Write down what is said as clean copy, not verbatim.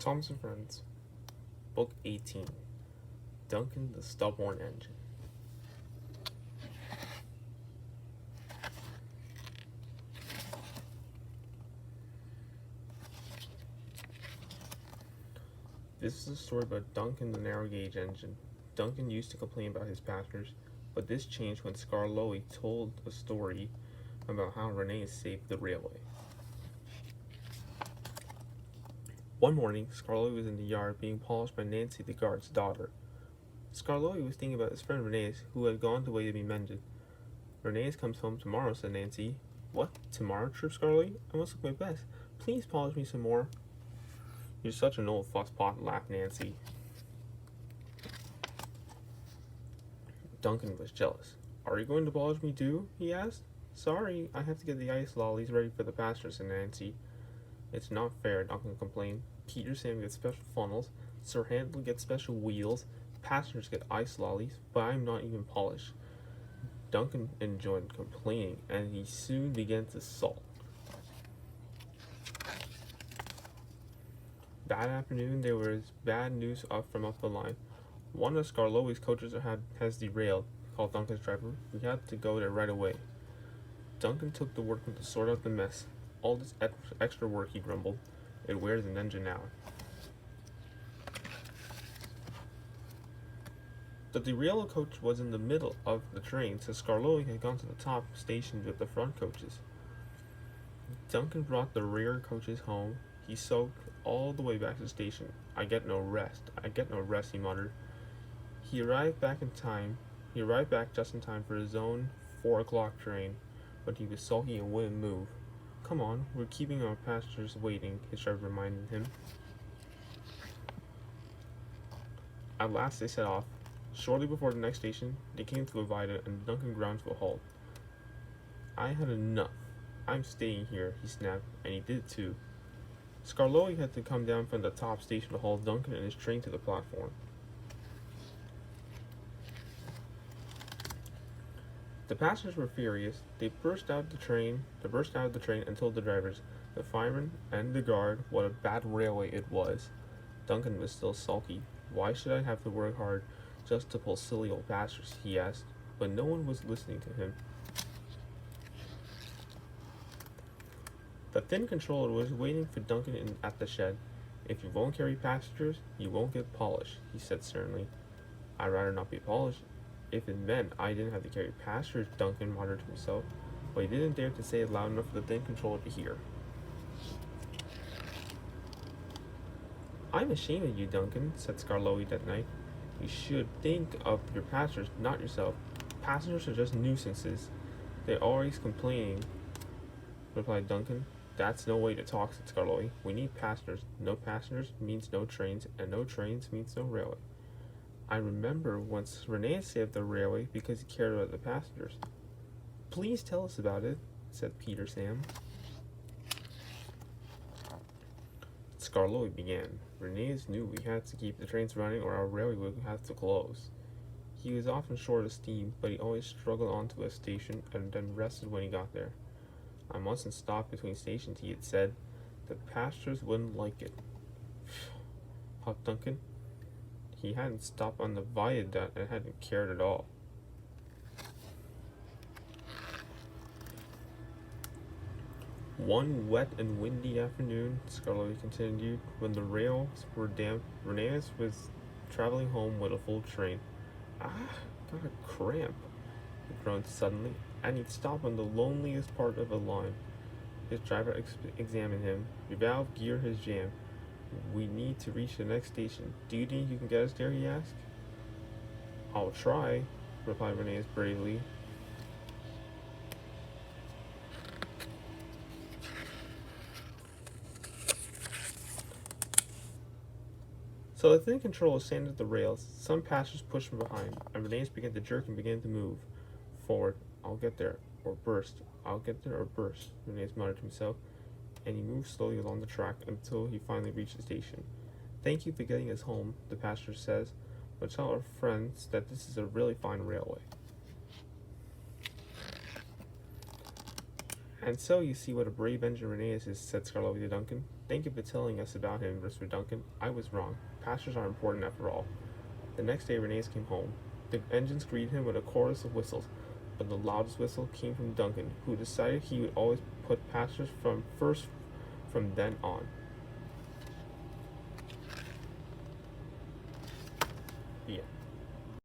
Thomas and Friends, Book 18, Duncan the Stubborn Engine. This is a story about Duncan the narrow gauge engine. Duncan used to complain about his passengers, but this changed when Skarloey told a story about how Rheneas saved the railway. One morning, Skarloey was in the yard being polished by Nancy the guard's daughter. Skarloey was thinking about his friend Rheneas, who had gone away to be mended. Rheneas comes home tomorrow, said Nancy. What? Tomorrow? Chirped Skarloey. I must look my best. Please polish me some more. You're such an old fusspot, laughed Nancy. Duncan was jealous. Are you going to polish me too? He asked. Sorry, I have to get the ice lollies ready for the passengers, said Nancy. It's not fair, Duncan complained. Peter Sam gets special funnels, Sir Handel gets special wheels, passengers get ice lollies, but I'm not even polished. Duncan enjoyed complaining, and he soon began to sulk. That afternoon, there was bad news from up the line. One of Skarloey's coaches has derailed, called Duncan's driver. We had to go there right away. Duncan took the workman to sort out the mess. All this extra work, he grumbled. It wears an engine out. The derailed coach was in the middle of the train, so Skarloey had gone to the top station with the front coaches. Duncan brought the rear coaches home. He soaked all the way back to the station. I get no rest, he muttered. He arrived back just in time for his own 4 o'clock train, but he was sulky and wouldn't move. Come on, we're keeping our passengers waiting, his driver reminded him. At last they set off. Shortly before the next station, they came to a viaduct and Duncan ground to a halt. I had enough. I'm staying here, he snapped, and he did too. Skarloey had to come down from the top station to haul Duncan and his train to the platform. The passengers were furious. They burst out of the train and told the drivers, the firemen, and the guard what a bad railway it was. Duncan was still sulky. Why should I have to work hard just to pull silly old passengers, he asked, but no one was listening to him. The thin controller was waiting for Duncan at the shed. If you won't carry passengers, you won't get polished, he said sternly. I'd rather not be polished. If it meant I didn't have to carry passengers, Duncan muttered to himself, but he didn't dare to say it loud enough for the thin controller to hear. I'm ashamed of you, Duncan, said Skarloey that night. You should think of your passengers, not yourself. Passengers are just nuisances. They're always complaining, replied Duncan. That's no way to talk, said Skarloey. We need passengers. No passengers means no trains, and no trains means no railway. I remember once Rheneas saved the railway because he cared about the passengers. Please tell us about it, said Peter Sam. Skarloey began. Rheneas knew we had to keep the trains running or our railway would have to close. He was often short of steam, but he always struggled onto a station and then rested when he got there. I mustn't stop between stations, he had said. The passengers wouldn't like it. Puffed Duncan. He hadn't stopped on the viaduct and hadn't cared at all. One wet and windy afternoon, Skarloey continued, when the rails were damp, Rheneas was traveling home with a full train. Got a cramp, he groaned suddenly, and he'd stop on the loneliest part of the line. His driver examined him. Your valve gear has jammed. We need to reach the next station. Do you think you can get us there, he asked. I'll try, replied Rheneas bravely. So the thin controller sanded the rails. Some passengers pushed from behind, and Rheneas began to jerk and began to move forward. I'll get there, or burst. I'll get there or burst, Rheneas muttered to himself, and he moved slowly along the track until he finally reached the station. Thank you for getting us home, the passenger says, but tell our friends that this is a really fine railway. And so you see what a brave engine Rheneas is, said Skarloey to Duncan. Thank you for telling us about him, whispered Duncan. I was wrong. Pastures are important after all. The next day Rheneas came home. The engines greeted him with a chorus of whistles, but the loudest whistle came from Duncan, who decided he would always put pastures first from then on. The end.